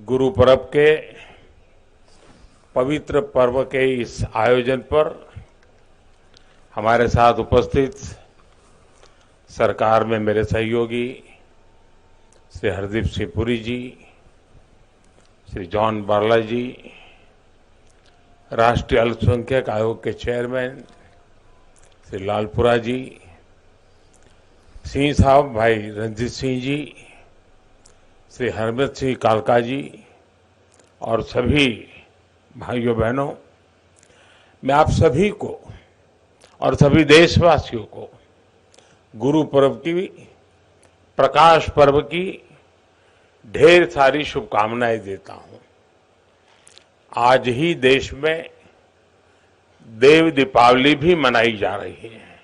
गुरु पर्व के पवित्र पर्व के इस आयोजन पर हमारे साथ उपस्थित सरकार में मेरे सहयोगी श्री हरदीप सिंह पुरी जी, श्री जॉन बारला जी, राष्ट्रीय अल्पसंख्यक आयोग के चेयरमैन श्री लालपुरा जी, सिंह साहब भाई रणजीत सिंह जी, श्री हरमित सिंह कालका जी और सभी भाइयों बहनों, मैं आप सभी को और सभी देशवासियों को गुरु पर्व की, प्रकाश पर्व की ढेर सारी शुभकामनाएं देता हूं। आज ही देश में देव दीपावली भी मनाई जा रही है।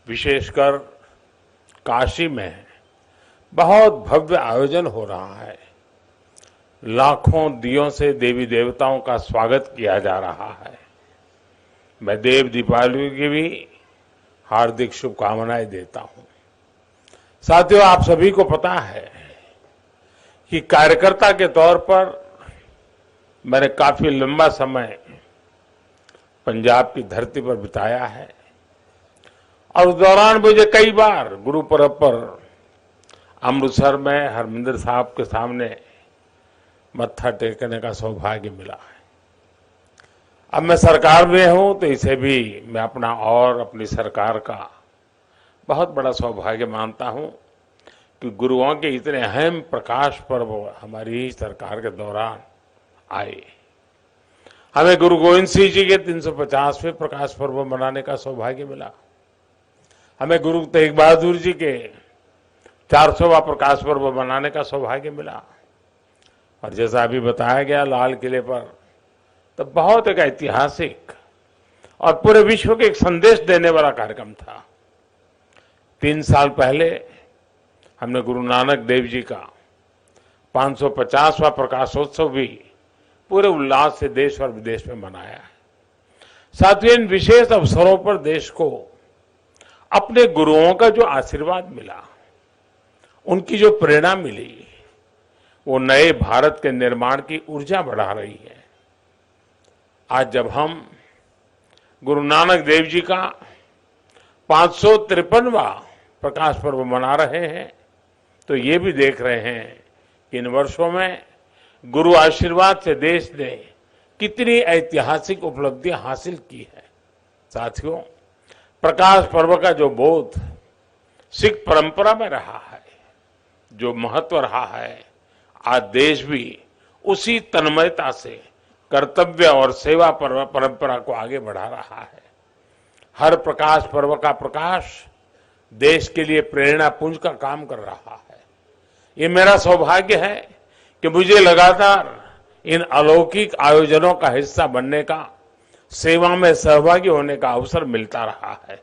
विशेषकर काशी में बहुत भव्य आयोजन हो रहा है। लाखों दियों से देवी देवताओं का स्वागत किया जा रहा है। मैं देव दीपावली की भी हार्दिक शुभकामनाएं देता हूं। साथियों, आप सभी को पता है कि कार्यकर्ता के तौर पर मैंने काफी लंबा समय पंजाब की धरती पर बिताया है और उस दौरान मुझे कई बार गुरु पर्व पर अमृतसर में हरमिंदर साहब के सामने मत्था टेकने का सौभाग्य मिला है। अब मैं सरकार में हूं तो इसे भी मैं अपना और अपनी सरकार का बहुत बड़ा सौभाग्य मानता हूं कि गुरुओं के इतने अहम प्रकाश पर्व हमारी ही सरकार के दौरान आए। हमें गुरु गोविंद सिंह जी के 350वें प्रकाश पर्व मनाने का सौभाग्य मिला। हमें गुरु तेग बहादुर जी के 400वां प्रकाश पर्व मनाने का सौभाग्य मिला। और जैसा अभी बताया गया, लाल किले पर तो बहुत एक ऐतिहासिक और पूरे विश्व के एक संदेश देने वाला कार्यक्रम था। 3 साल पहले हमने गुरु नानक देव जी का 550वां प्रकाशोत्सव भी पूरे उल्लास से देश और विदेश में मनाया है। साथियों, इन विशेष अवसरों पर देश को अपने गुरुओं का जो आशीर्वाद मिला, उनकी जो प्रेरणा मिली, वो नए भारत के निर्माण की ऊर्जा बढ़ा रही है। आज जब हम गुरु नानक देव जी का 553वां प्रकाश पर्व मना रहे हैं तो ये भी देख रहे हैं कि इन वर्षों में गुरु आशीर्वाद से देश ने कितनी ऐतिहासिक उपलब्धियां हासिल की है। साथियों, प्रकाश पर्व का जो बोध सिख परंपरा में रहा है, जो महत्व रहा है, आज देश भी उसी तन्मयता से कर्तव्य और सेवा परंपरा को आगे बढ़ा रहा है। हर प्रकाश पर्व का प्रकाश देश के लिए प्रेरणा पुंज का काम कर रहा है। ये मेरा सौभाग्य है कि मुझे लगातार इन अलौकिक आयोजनों का हिस्सा बनने का, सेवा में सहभागी होने का अवसर मिलता रहा है।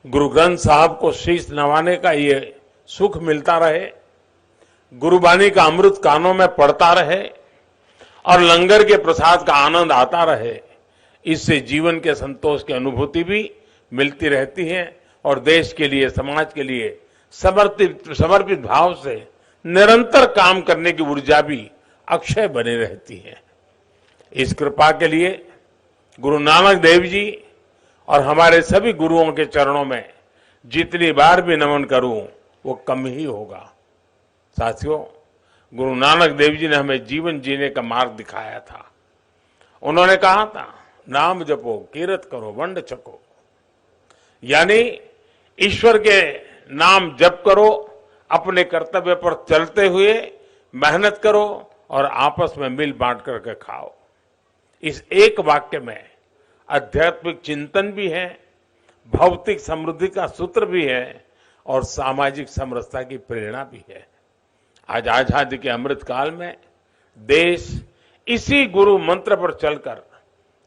गुरु ग्रंथ साहब को शीश नवाने का ये सुख मिलता रहे, गुरुबानी का अमृत कानों में पड़ता रहे और लंगर के प्रसाद का आनंद आता रहे, इससे जीवन के संतोष की अनुभूति भी मिलती रहती है और देश के लिए, समाज के लिए समर्पित भाव से निरंतर काम करने की ऊर्जा भी अक्षय बनी रहती है। इस कृपा के लिए गुरु नानक देव जी और हमारे सभी गुरुओं के चरणों में जितनी बार भी नमन करूं वो कम ही होगा। साथियों, गुरु नानक देव जी ने हमें जीवन जीने का मार्ग दिखाया था। उन्होंने कहा था, नाम जपो, कीरत करो, वंड छको, यानी ईश्वर के नाम जप करो, अपने कर्तव्य पर चलते हुए मेहनत करो और आपस में मिल बांट करके खाओ। इस एक वाक्य में आध्यात्मिक चिंतन भी है, भौतिक समृद्धि का सूत्र भी है और सामाजिक समरसता की प्रेरणा भी है। आज आजादी के अमृत काल में देश इसी गुरु मंत्र पर चलकर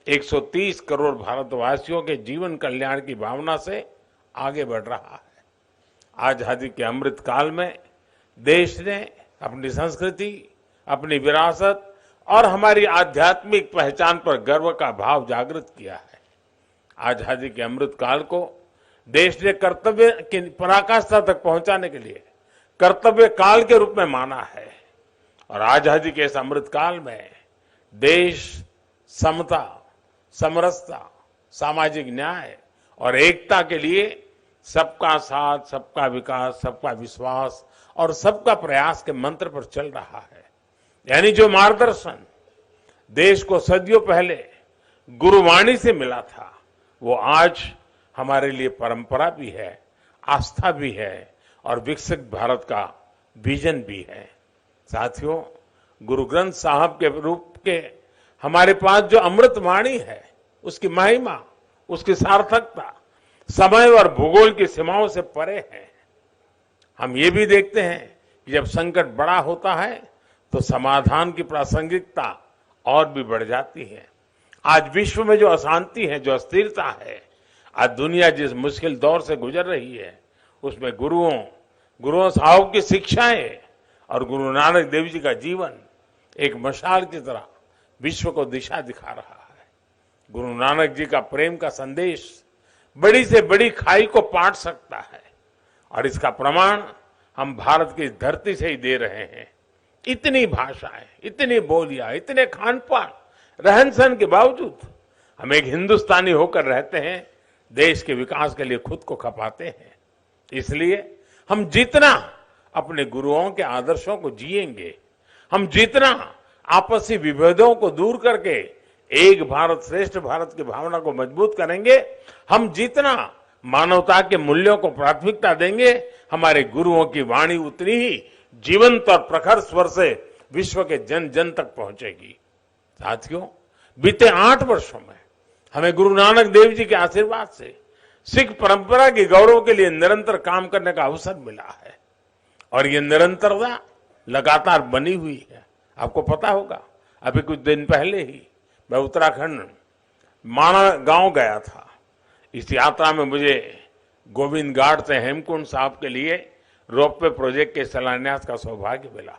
130 करोड़ भारतवासियों के जीवन कल्याण की भावना से आगे बढ़ रहा है। आजादी के अमृत काल में देश ने अपनी संस्कृति, अपनी विरासत और हमारी आध्यात्मिक पहचान पर गर्व का भाव जागृत किया है। आजादी के अमृत काल को देश ने कर्तव्य की पराकाष्ठा तक पहुंचाने के लिए कर्तव्य काल के रूप में माना है और आजादी के इस अमृतकाल में देश समता, समरसता, सामाजिक न्याय और एकता के लिए सबका साथ, सबका विकास, सबका विश्वास और सबका प्रयास के मंत्र पर चल रहा है। यानी जो मार्गदर्शन देश को सदियों पहले गुरुवाणी से मिला था, वो आज हमारे लिए परंपरा भी है, आस्था भी है और विकसित भारत का विजन भी है। साथियों, गुरु ग्रंथ साहब के रूप के हमारे पास जो अमृत वाणी है, उसकी महिमा, उसकी सार्थकता समय और भूगोल की सीमाओं से परे है। हम ये भी देखते हैं कि जब संकट बड़ा होता है तो समाधान की प्रासंगिकता और भी बढ़ जाती है। आज विश्व में जो अशांति है, जो अस्थिरता है, आज दुनिया जिस मुश्किल दौर से गुजर रही है, उसमें गुरुओं साहब की शिक्षाएं और गुरु नानक देव जी का जीवन एक मशाल की तरह विश्व को दिशा दिखा रहा है। गुरु नानक जी का प्रेम का संदेश बड़ी से बड़ी खाई को पाट सकता है और इसका प्रमाण हम भारत की धरती से ही दे रहे हैं। इतनी भाषाएं, इतनी बोलियां, इतने खान पान, रहन सहन के बावजूद हम एक हिंदुस्तानी होकर रहते हैं, देश के विकास के लिए खुद को खपाते हैं। इसलिए हम जितना अपने गुरुओं के आदर्शों को जिएंगे, हम जितना आपसी विभेदों को दूर करके एक भारत श्रेष्ठ भारत की भावना को मजबूत करेंगे, हम जितना मानवता के मूल्यों को प्राथमिकता देंगे, हमारे गुरुओं की वाणी उतनी ही जीवंत और प्रखर स्वर से विश्व के जन जन तक पहुंचेगी। साथियों, बीते 8 वर्षों में हमें गुरु नानक देव जी के आशीर्वाद से सिख परंपरा के गौरव के लिए निरंतर काम करने का अवसर मिला है और ये निरंतरता लगातार बनी हुई है। आपको पता होगा, अभी कुछ दिन पहले ही मैं उत्तराखंड माणा गांव गया था। इस यात्रा में मुझे गोविंद घाट से हेमकुंड साहब के लिए रोपवे प्रोजेक्ट के शिलान्यास का सौभाग्य मिला।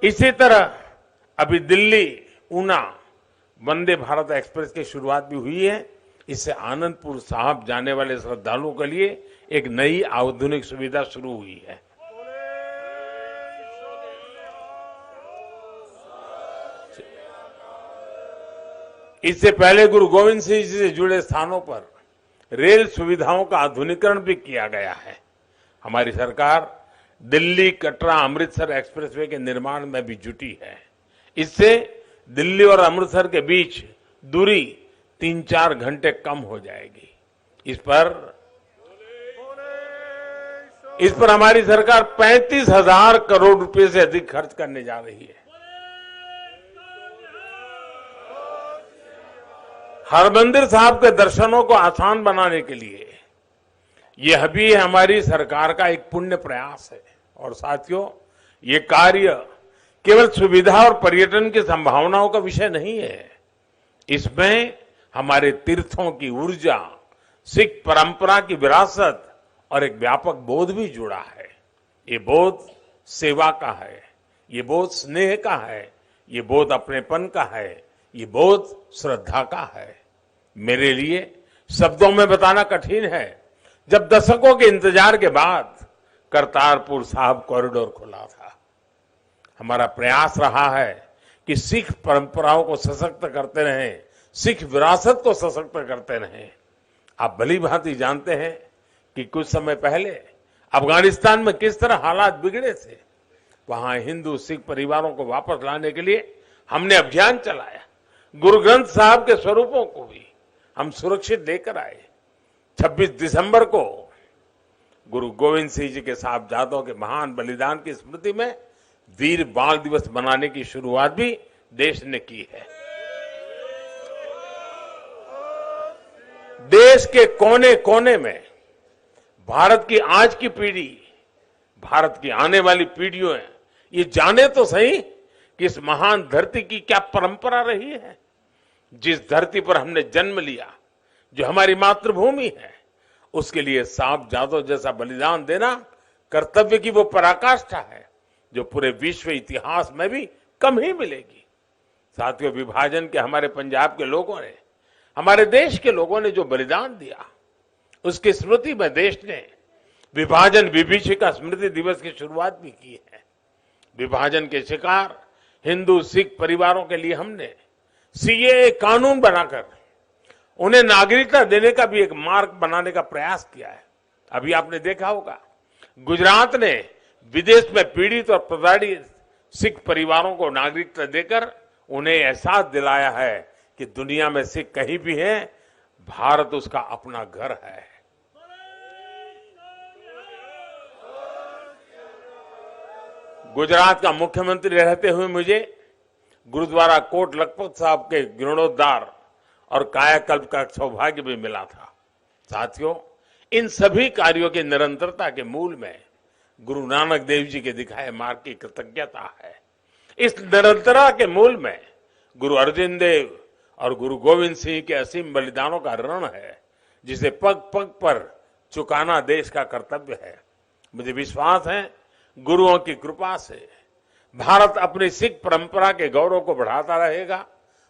इसी तरह अभी दिल्ली ऊना वंदे भारत एक्सप्रेस की शुरुआत भी हुई है। इससे आनंदपुर साहब जाने वाले श्रद्धालुओं के लिए एक नई आधुनिक सुविधा शुरू हुई है। इससे पहले गुरु गोविंद सिंह जी से जुड़े स्थानों पर रेल सुविधाओं का आधुनिकीकरण भी किया गया है। हमारी सरकार दिल्ली कटरा अमृतसर एक्सप्रेसवे के निर्माण में भी जुटी है। इससे दिल्ली और अमृतसर के बीच दूरी 3-4 घंटे कम हो जाएगी। इस पर हमारी सरकार 35,000 करोड़ रुपए से अधिक खर्च करने जा रही है। हरमंदिर साहब के दर्शनों को आसान बनाने के लिए यह भी हमारी सरकार का एक पुण्य प्रयास है। और साथियों, ये कार्य केवल सुविधा और पर्यटन की संभावनाओं का विषय नहीं है। इसमें हमारे तीर्थों की ऊर्जा, सिख परंपरा की विरासत और एक व्यापक बोध भी जुड़ा है। ये बोध सेवा का है, ये बोध स्नेह का है, ये बोध अपनेपन का है, ये बोध श्रद्धा का है। मेरे लिए शब्दों में बताना कठिन है। जब दशकों के इंतजार के बाद करतारपुर साहिब कॉरिडोर खुला था, हमारा प्रयास रहा है कि सिख परंपराओं को सशक्त करते रहें, सिख विरासत को सशक्त करते रहें। आप भली भांति जानते हैं कि कुछ समय पहले अफगानिस्तान में किस तरह हालात बिगड़े थे। वहां हिंदू सिख परिवारों को वापस लाने के लिए हमने अभियान चलाया। गुरु ग्रंथ साहब के स्वरूपों को भी हम सुरक्षित लेकर आए। 26 दिसंबर को गुरु गोविंद सिंह जी के साहबजादों के महान बलिदान की स्मृति में वीर बाल दिवस मनाने की शुरुआत भी देश ने की है। देश के कोने कोने में भारत की आज की पीढ़ी, भारत की आने वाली पीढ़ियों ये जाने तो सही कि इस महान धरती की क्या परंपरा रही है। जिस धरती पर हमने जन्म लिया, जो हमारी मातृभूमि है, उसके लिए साहबजादों जैसा बलिदान देना कर्तव्य की वो पराकाष्ठा है जो पूरे विश्व इतिहास में भी कम ही मिलेगी। साथियों, विभाजन के हमारे पंजाब के लोगों ने, हमारे देश के लोगों ने जो बलिदान दिया, उसकी स्मृति में देश ने विभाजन विभीषिका स्मृति दिवस की शुरुआत भी की है। विभाजन के शिकार हिंदू सिख परिवारों के लिए हमने सीएए कानून बनाकर उन्हें नागरिकता देने का भी एक मार्ग बनाने का प्रयास किया है। अभी आपने देखा होगा, गुजरात ने विदेश में पीड़ित और प्रताड़ित सिख परिवारों को नागरिकता देकर उन्हें एहसास दिलाया है कि दुनिया में सिख कहीं भी है, भारत उसका अपना घर है। गुजरात का मुख्यमंत्री रहते हुए मुझे गुरुद्वारा कोट लखपत साहब के जीर्णोद्धार और कायाकल्प का सौभाग्य भी मिला था। साथियों, इन सभी कार्यों की निरंतरता के मूल में गुरु नानक देव जी के दिखाए मार्ग की कृतज्ञता है। इस निरंतरता के मूल में गुरु अर्जुन देव और गुरु गोविंद सिंह के असीम बलिदानों का ऋण है, जिसे पग पग पर चुकाना देश का कर्तव्य है। मुझे विश्वास है, गुरुओं की कृपा से भारत अपनी सिख परंपरा के गौरव को बढ़ाता रहेगा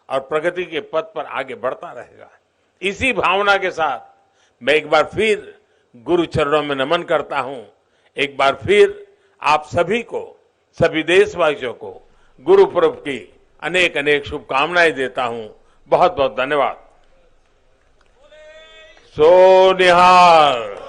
और प्रगति के पथ पर आगे बढ़ता रहेगा। इसी भावना के साथ मैं एक बार फिर गुरु चरणों में नमन करता हूं। एक बार फिर आप सभी को, सभी देशवासियों को गुरु पर्व की अनेक अनेक शुभकामनाएं देता हूं। बहुत बहुत धन्यवाद। सो निहाल।